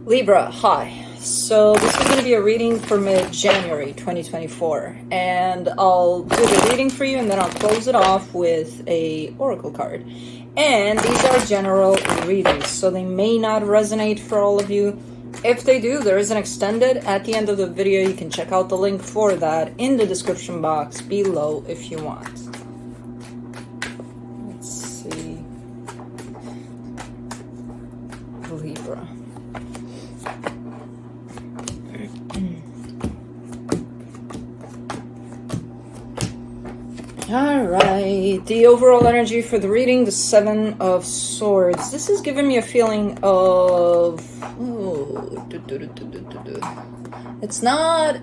Libra, hi. So this is going to be a reading for mid-January 2024, and I'll do the reading for you and then I'll close it off with a oracle card. And these are general readings, so they may not resonate for all of you. If they do, there is an extended at the end of the video. You can check out the link for that in the description box below if you want. Let's see. Libra. Alright, the overall energy for the reading, the Seven of Swords. This is giving me a feeling of... It's not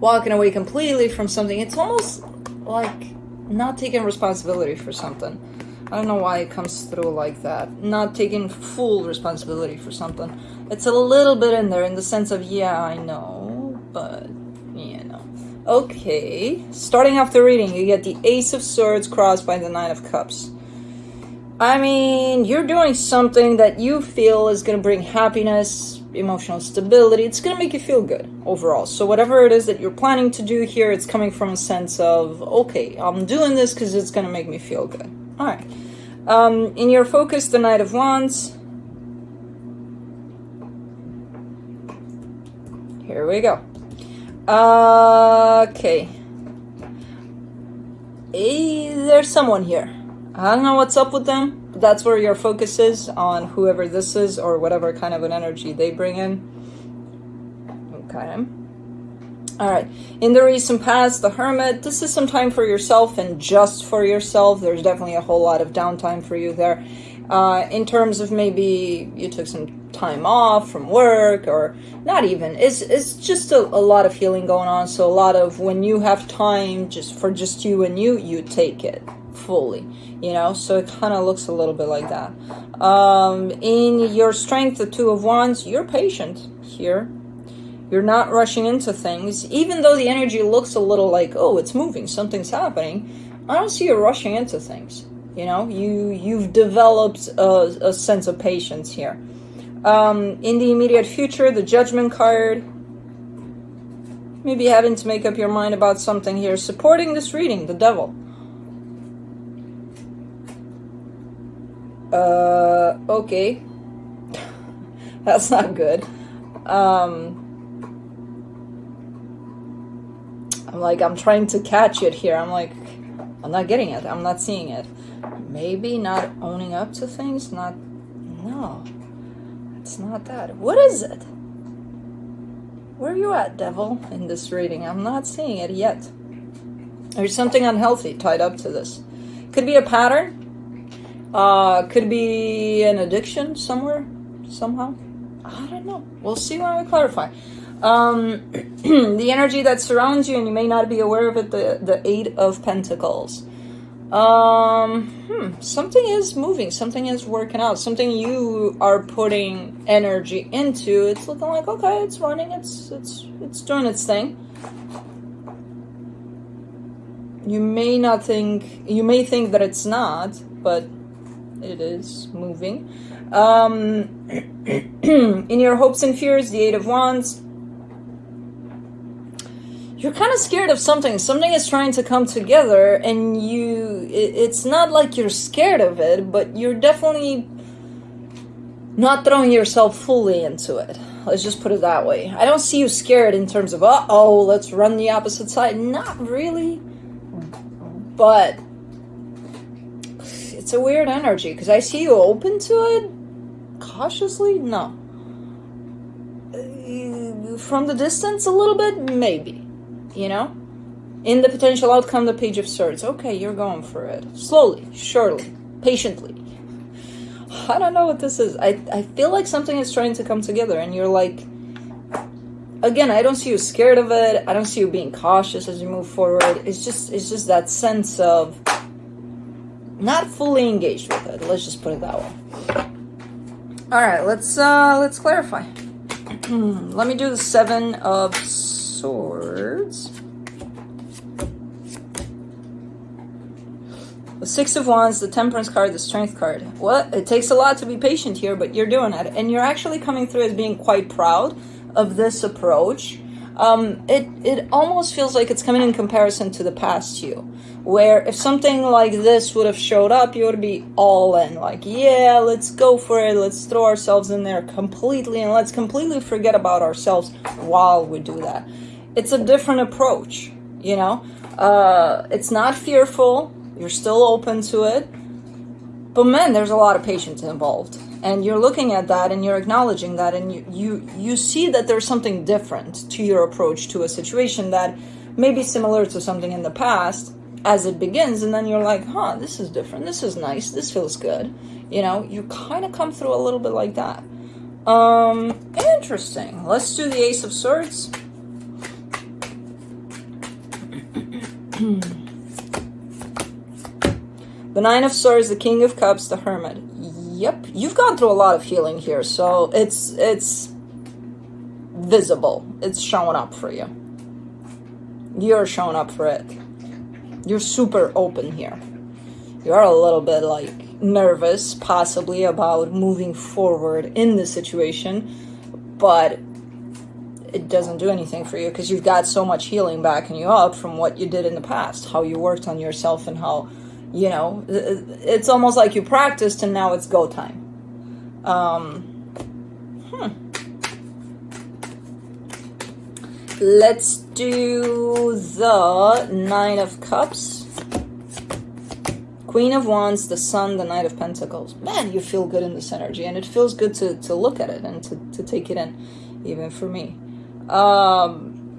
walking away completely from something. It's almost like not taking responsibility for something. I don't know why it comes through like that. Not taking full responsibility for something. It's a little bit in there in the sense of, yeah, I know, but... Okay, starting off the reading, you get the Ace of Swords crossed by the Nine of Cups. I mean, you're doing something that you feel is going to bring happiness, emotional stability. It's going to make you feel good overall. So whatever it is that you're planning to do here, it's coming from a sense of, okay, I'm doing this because it's going to make me feel good. All right. In your focus, the Knight of Wands. Here we go. Okay. There's someone here. I don't know what's up with them, but that's where your focus is, on whoever this is or whatever kind of an energy they bring in. Okay. Alright. In the recent past, the Hermit, this is some time for yourself and just for yourself. There's definitely a whole lot of downtime for you there. In terms of maybe you took some time off from work, or not even, it's just a lot of healing going on. So a lot of when you have time just for just you and you take it fully, you know, so it kind of looks a little bit like that. In your strength, the Two of Wands, you're patient here. You're not rushing into things, even though the energy looks a little like, oh, it's moving, something's happening. I don't see you rushing into things. You know, you've developed a sense of patience here. In the immediate future, the Judgment card. Maybe having to make up your mind about something here. Supporting this reading, the Devil. Okay. That's not good. I'm trying to catch it here. I'm not getting it. I'm not seeing it. Maybe not owning up to things? No. It's not that. What is it? Where are you at, Devil, in this reading? I'm not seeing it yet. There's something unhealthy tied up to this. Could be a pattern. Could be an addiction somewhere, somehow. I don't know. We'll see when we clarify. The energy that surrounds you, and you may not be aware of it, the Eight of Pentacles. Something is moving, something is working out, something you are putting energy into. It's looking like, okay, it's running, it's doing its thing. You may think that it's not, but it is moving. In your hopes and fears, the Eight of Wands. You're kind of scared of something. Something is trying to come together, and it's not like you're scared of it, but you're definitely not throwing yourself fully into it. Let's just put it that way. I don't see you scared in terms of, uh-oh, let's run the opposite side. Not really. But it's a weird energy, because I see you open to it. Cautiously? No. From the distance, a little bit? Maybe. You know, in the potential outcome, the Page of Swords. Okay, you're going for it. Slowly, surely, patiently. I don't know what this is. I feel like something is trying to come together, and you're like, again, I don't see you scared of it. I don't see you being cautious as you move forward. It's just that sense of not fully engaged with it. Let's just put it that way. All right, let's clarify. Let me do the Seven of Swords. The The Six of Wands, the Temperance card, the Strength card. Well, it takes a lot to be patient here, but you're doing it. And you're actually coming through as being quite proud of this approach. It almost feels like it's coming in comparison to the past you, where if something like this would have showed up, you would be all in, like, yeah, let's go for it, let's throw ourselves in there completely, and let's completely forget about ourselves while we do that. It's a different approach, you know? It's not fearful, you're still open to it, but man, there's a lot of patience involved. And you're looking at that and you're acknowledging that, and you see that there's something different to your approach to a situation that may be similar to something in the past as it begins, and then you're like, huh, this is different, this is nice, this feels good. You know, you kind of come through a little bit like that. Interesting. Let's do the Ace of Swords. The Nine of Swords, the King of Cups, the Hermit. Yep, you've gone through a lot of healing here, so it's visible. It's showing up for you. You're showing up for it. You're super open here. You're a little bit like nervous, possibly, about moving forward in this situation, but it doesn't do anything for you because you've got so much healing backing you up from what you did in the past, how you worked on yourself, and how, you know, it's almost like you practiced and now it's go time. Let's do the Nine of Cups, Queen of Wands, the Sun, the Knight of Pentacles. Man, you feel good in this energy, and it feels good to look at it and to take it in, even for me.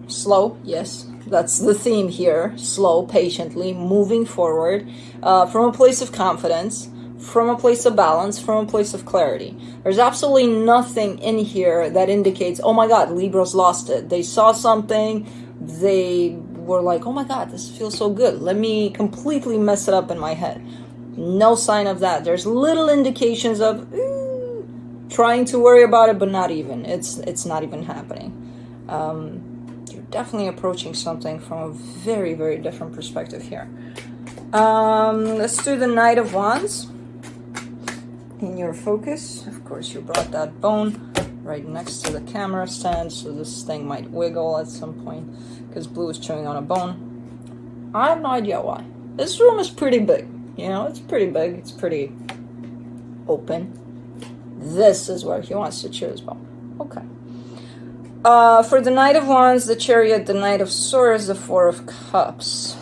Slow, yes. That's the theme here. Slow, patiently, moving forward from a place of confidence, from a place of balance, from a place of clarity. There's absolutely nothing in here that indicates, oh my God, Libra's lost it. They saw something, they were like, oh my God, this feels so good. Let me completely mess it up in my head. No sign of that. There's little indications of trying to worry about it, but not even. It's not even happening. Definitely approaching something from a very, very different perspective here. Let's do the Knight of Wands. In your focus, of course, you brought that bone right next to the camera stand, so this thing might wiggle at some point because Blue is chewing on a bone. I have no idea why. This room is pretty big. You know, it's pretty big. It's pretty open. This is where he wants to chew his bone. Okay. For the Knight of Wands, the Chariot, the Knight of Swords, the Four of Cups.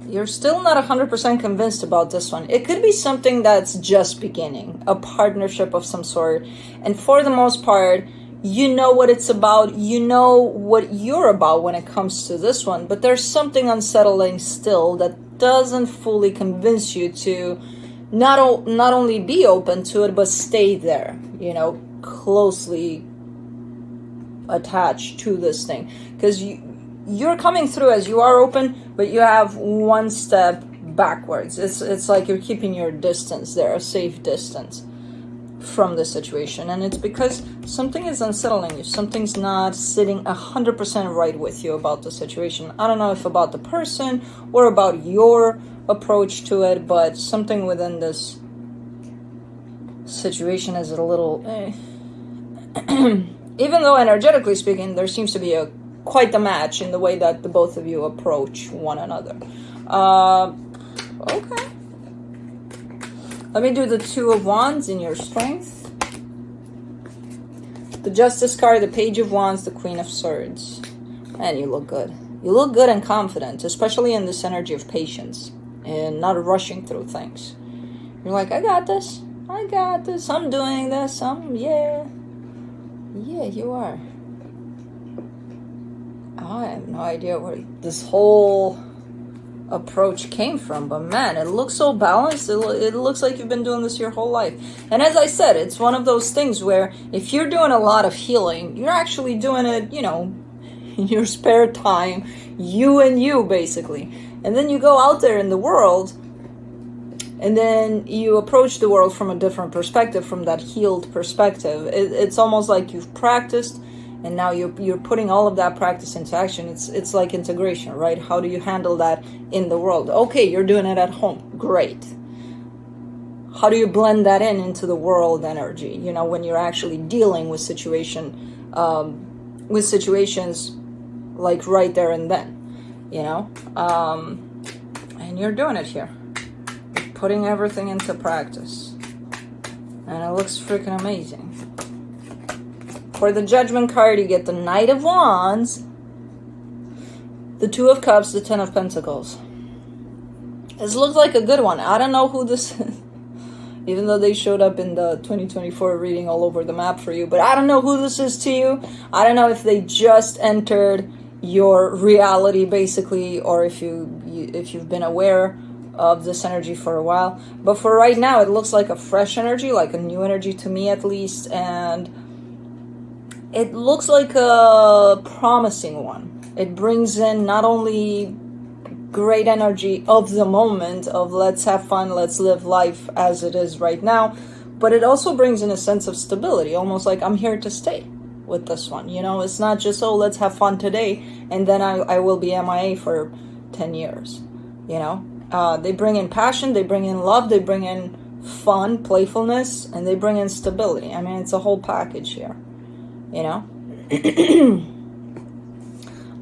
You're still not 100% convinced about this one. It could be something that's just beginning, a partnership of some sort. And for the most part, you know what it's about. You know what you're about when it comes to this one. But there's something unsettling still that doesn't fully convince you to not only be open to it, but stay there, you know, closely attached to this thing. Because you're coming through as you are open, but you have one step backwards. It's like you're keeping your distance there, a safe distance from the situation. And it's because something is unsettling you. Something's not sitting 100% right with you about the situation. I don't know if about the person or about your approach to it, but something within this situation is a little even though energetically speaking there seems to be quite a match in the way that the both of you approach one another. Okay, let me do the Two of Wands in your strength, the Justice card, the Page of Wands, the Queen of Swords. And you look good. You look good and confident, especially in this energy of patience and not rushing through things. You're like, I got this, I'm doing this, yeah, you are. I have no idea where this whole approach came from, but man, it looks so balanced. It looks like you've been doing this your whole life. And as I said, it's one of those things where if you're doing a lot of healing, you're actually doing it, you know, in your spare time, you and you, basically. And then you go out there in the world, and then you approach the world from a different perspective, from that healed perspective. It's almost like you've practiced, and now you're putting all of that practice into action. It's like integration, right? How do you handle that in the world? Okay, you're doing it at home, great. How do you blend that into the world energy, you know, when you're actually dealing with situations like right there and then, you know, and you're doing it here, putting everything into practice, and it looks freaking amazing. For the Judgment card, you get the Knight of Wands, the Two of Cups, the Ten of Pentacles. This looks like a good one. I don't know who this is, even though they showed up in the 2024 reading all over the map for you, but I don't know who this is to you. I don't know if they just entered your reality, basically, or if you've been aware of this energy for a while. But for right now, it looks like a fresh energy, like a new energy to me at least, and it looks like a promising one. It brings in not only great energy of the moment of let's have fun, let's live life as it is right now, but it also brings in a sense of stability, almost like I'm here to stay with this one. You know, it's not just, oh, let's have fun today and then I will be MIA for 10 years. You know, they bring in passion, they bring in love, they bring in fun, playfulness, and they bring in stability. I mean, it's a whole package here, you know.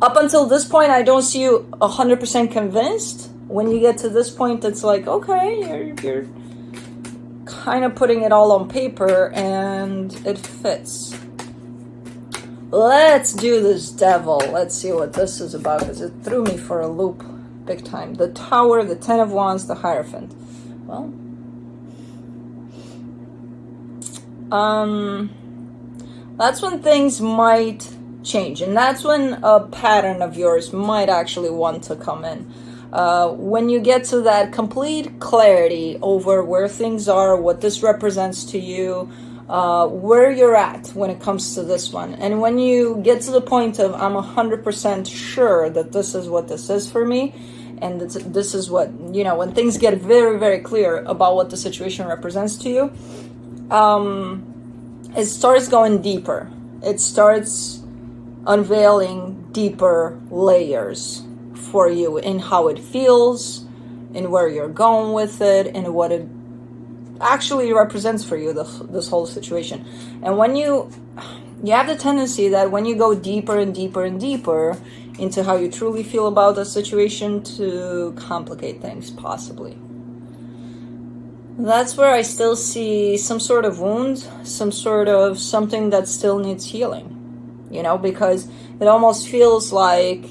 Up until this point, I don't see you 100% convinced. When you get to this point, it's like, okay, you're kind of putting it all on paper and it fits. Let's do this Devil. Let's see what this is about, because it threw me for a loop big time. The Tower, the Ten of Wands, the Hierophant. Well, that's when things might change, and that's when a pattern of yours might actually want to come in. When you get to that complete clarity over where things are, what this represents to you, where you're at when it comes to this one, and when you get to the point of I'm 100% sure that this is what this is for me, and this is what, you know, when things get very, very clear about what the situation represents to you, it starts going deeper. It starts unveiling deeper layers for you in how it feels, in where you're going with it, and what it actually represents for you, this whole situation. And when you have the tendency that when you go deeper and deeper and deeper into how you truly feel about the situation, to complicate things, possibly. That's where I still see some sort of wound, some sort of something that still needs healing. You know, because it almost feels like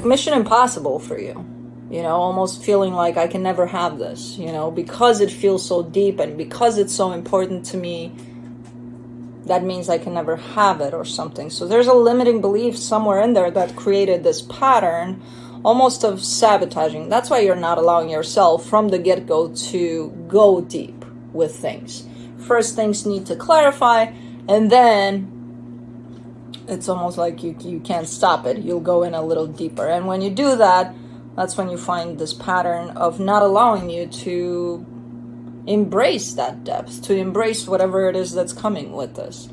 Mission Impossible for you. You know, almost feeling like I can never have this, you know, because it feels so deep and because it's so important to me, that means I can never have it or something. So there's a limiting belief somewhere in there that created this pattern almost of sabotaging. That's why you're not allowing yourself from the get-go to go deep with things. First, things need to clarify, and then it's almost like you can't stop it. You'll go in a little deeper. And when you do that, that's when you find this pattern of not allowing you to embrace that depth, to embrace whatever it is that's coming with this.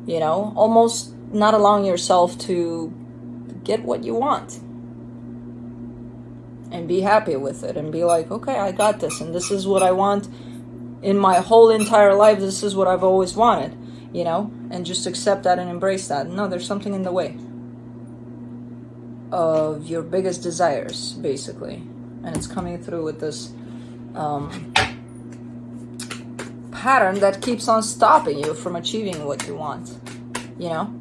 You know, almost not allowing yourself to get what you want and be happy with it and be like, okay, I got this, and this is what I want in my whole entire life. This is what I've always wanted, you know, and just accept that and embrace that. No, there's something in the way of your biggest desires, basically, and it's coming through with this pattern that keeps on stopping you from achieving what you want, you know.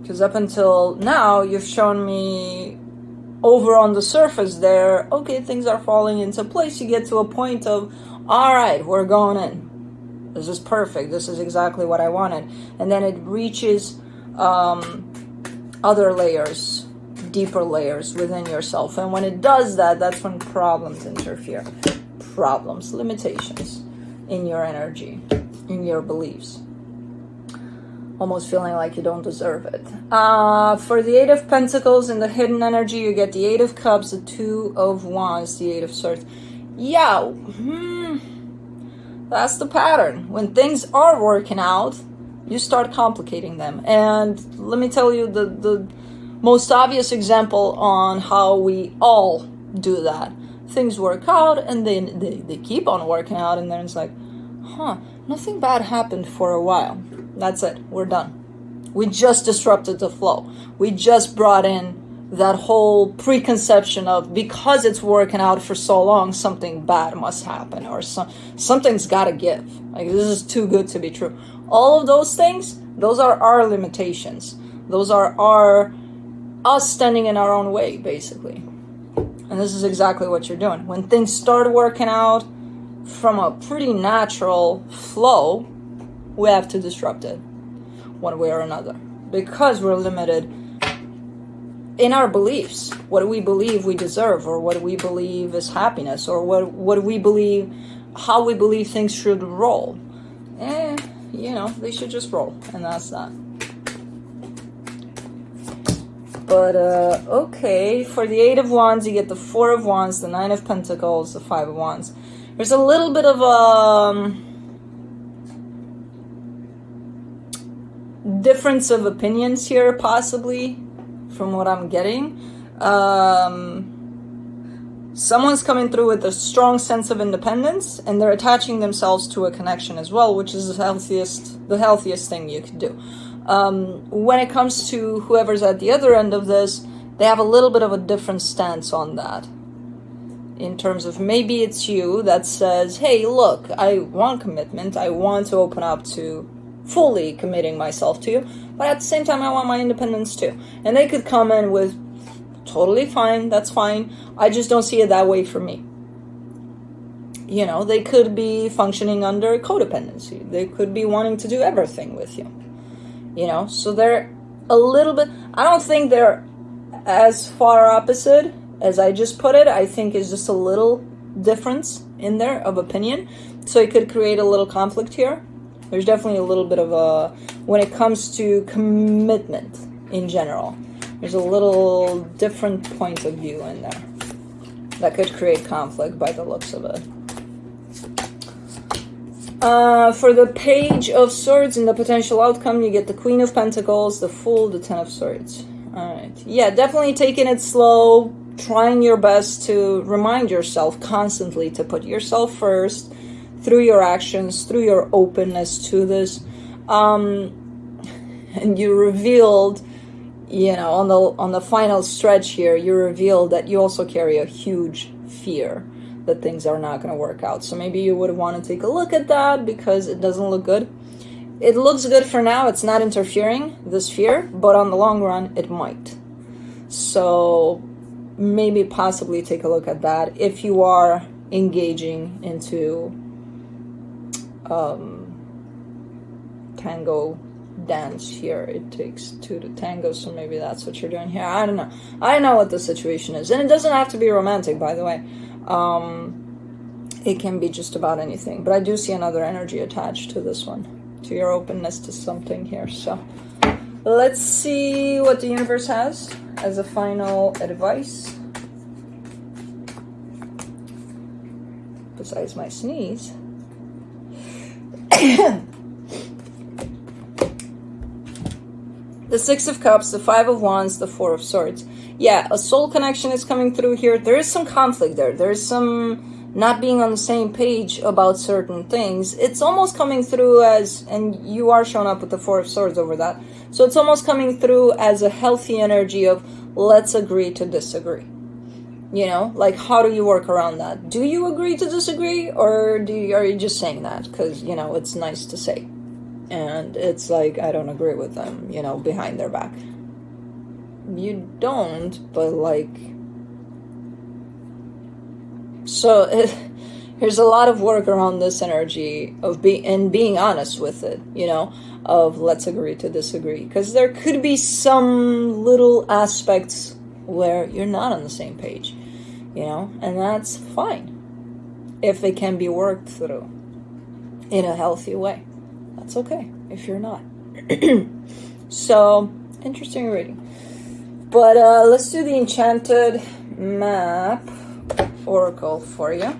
Because up until now, you've shown me over on the surface there, okay, things are falling into place. You get to a point of, all right, we're going in. This is perfect. This is exactly what I wanted. And then it reaches other layers, deeper layers within yourself. And when it does that, that's when problems interfere. Problems, limitations in your energy, in your beliefs. Almost feeling like you don't deserve it. For the Eight of Pentacles in the hidden energy, you get the Eight of Cups, the Two of Wands, the Eight of Swords. Yeah, that's the pattern. When things are working out, you start complicating them. And let me tell you the most obvious example on how we all do that. Things work out, and then they keep on working out, and then it's like, nothing bad happened for a while. That's it. We're done. We just disrupted the flow. We just brought in that whole preconception of, because it's working out for so long, something bad must happen, or something's got to give. Like, this is too good to be true. All of those things, those are our limitations. Those are us standing in our own way, basically. And this is exactly what you're doing. When things start working out from a pretty natural flow, we have to disrupt it one way or another, because we're limited in our beliefs. What do we believe we deserve, or what do we believe is happiness, or what do we believe, how we believe things should roll? They should just roll, and that's that. But okay, for the 8 of Wands, you get the 4 of Wands, the 9 of Pentacles, the 5 of Wands. There's a little bit of difference of opinions here, possibly, from what I'm getting. Someone's coming through with a strong sense of independence, and they're attaching themselves to a connection as well, which is the healthiest thing you could do. When it comes to whoever's at the other end of this, they have a little bit of a different stance on that. In terms of, maybe it's you that says, hey, look, I want commitment. I want to open up to fully committing myself to you, but at the same time, I want my independence too. And they could come in with, totally fine, that's fine, I just don't see it that way for me. They could be functioning under codependency. They could be wanting to do everything with you. So they're a little bit, I don't think they're as far opposite as I just put it. I think it's just a little difference in there of opinion. So it could create a little conflict here. There's definitely a little bit of when it comes to commitment in general, there's a little different point of view in there that could create conflict by the looks of it. For the Page of Swords and the potential outcome, you get the Queen of Pentacles, the Fool, the 10 of Swords. All right. Yeah, definitely taking it slow, trying your best to remind yourself constantly to put yourself first, through your actions, through your openness to this. And you revealed, on the final stretch here, you revealed that you also carry a huge fear that things are not going to work out. So maybe you would want to take a look at that, because it doesn't look good. It looks good for now. It's not interfering, this fear, but on the long run, it might. So maybe possibly take a look at that if you are engaging into tango dance here. It takes 2 to tango, so maybe that's what you're doing here. I don't know. I know what the situation is, and it doesn't have to be romantic, by the way. It can be just about anything, but I do see another energy attached to this one, to your openness to something here. So let's see what the universe has as a final advice, besides my sneeze. The 6 of Cups, the 5 of Wands, the 4 of Swords. Yeah, a soul connection is coming through here. There is some conflict there. There's some not being on the same page about certain things. It's almost coming through as, and you are showing up with the 4 of Swords over that, so it's almost coming through as a healthy energy of, let's agree to disagree. Like, how do you work around that? Do you agree to disagree, or are you just saying that because, it's nice to say? And it's like, I don't agree with them, behind their back. You don't, but like... So, there's a lot of work around this energy of being honest with it, of let's agree to disagree. Because there could be some little aspects where you're not on the same page, and that's fine if it can be worked through in a healthy way. That's okay if you're not. So, interesting reading. But let's do the Enchanted Map Oracle for you.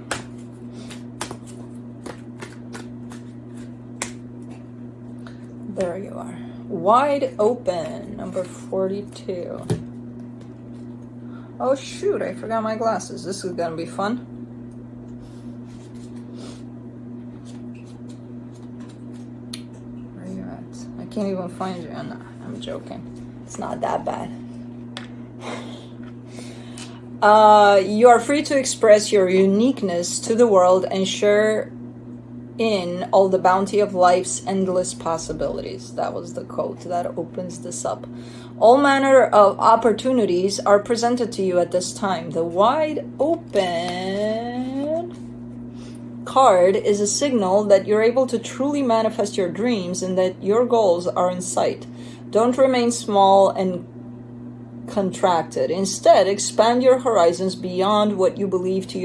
Wide open, number 42. Oh shoot, I forgot my glasses. This is gonna be fun. Where are you at? I can't even find you. No, I'm joking. It's not that bad. You are free to express your uniqueness to the world and share in all the bounty of life's endless possibilities. That was the quote that opens this up. All manner of opportunities are presented to you at this time. The wide open card is a signal that you're able to truly manifest your dreams and that your goals are in sight. Don't remain small and contracted. Instead, expand your horizons beyond what you believe to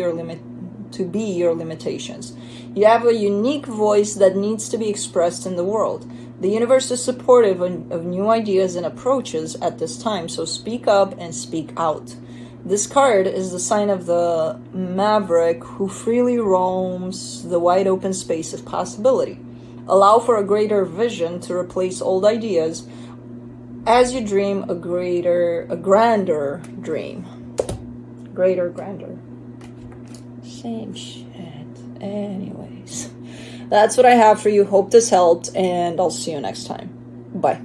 be your limitations. You have a unique voice that needs to be expressed in the world. The universe is supportive of new ideas and approaches at this time, so speak up and speak out. This card is the sign of the maverick who freely roams the wide open space of possibility. Allow for a greater vision to replace old ideas as you dream a grander dream. Grander. Same shit. Anyways, that's what I have for you. Hope this helped, and I'll see you next time. Bye.